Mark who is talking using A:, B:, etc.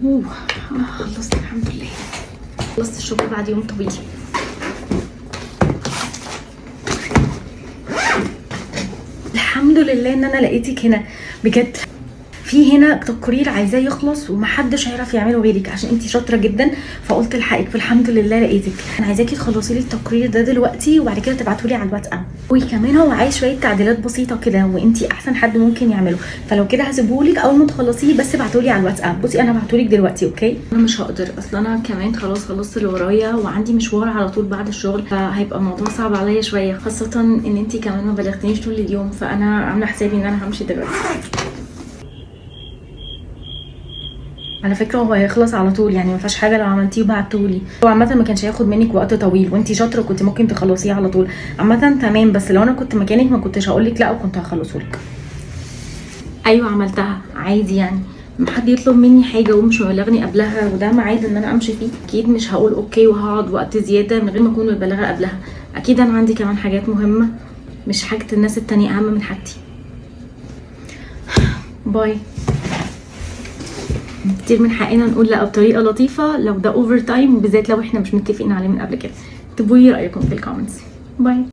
A: خلصت الحمد لله. خلصت الشغل بعد يوم طويل. الحمد لله ان انا لقيتك هنا بجد. في هنا تقرير عايزاه يخلص ومحدش هيعرف يعمله غيرك عشان انتي شاطره جدا، فقلت الحقك. فالحمد لله لقيتك. انا عايزاكي تخلصي لي التقرير ده دلوقتي وبعد كده تبعتولي على الواتساب. وكمان هو عايز شويه تعديلات بسيطه كده وانتي احسن حد ممكن يعمله، فلو كده هسيبهولك اول ما تخلصيه بس ابعتولي على الواتساب. بصي انا هبعتهولك دلوقتي اوكي. انا مش هقدر اصلا، انا كمان خلاص خلصت اللي ورايا وعندي مشوار على طول بعد الشغل، فهيبقى الموضوع صعب عليا شويه، خاصه ان انتي كمان ما بلغتنيش طول اليوم، فانا عامله حسابي ان انا همشي دلوقتي. على فكره هو هيخلص على طول، يعني ما فيهاش حاجه لو عملتيه وبعتهولي. هو عامه ما كانش هياخد منك وقت طويل وانتي شاطره كنت ممكن تخلصيه على طول. عامه تمام، بس لو انا كنت مكانك ما كنتش هقول لك لا وكنت هخلصه لك. ايوه عملتها عادي، يعني ما حد يطلب مني حاجه ومش مبلغني قبلها وده ميعاد ان انا امشي فيه، اكيد مش هقول اوكي وهقعد وقت زياده من غير ما اكون مبلغه قبلها. اكيد انا عندي كمان حاجات مهمه، مش حاجه الناس التانية اهم من حاجتي. باي. كتير من حقنا نقول لا بطريقه لطيفه لو ده اوفر تايم، بالذات لو احنا مش متفقين عليه من قبل كده. اكتبوا لي رايكم في الكومنتس. باي.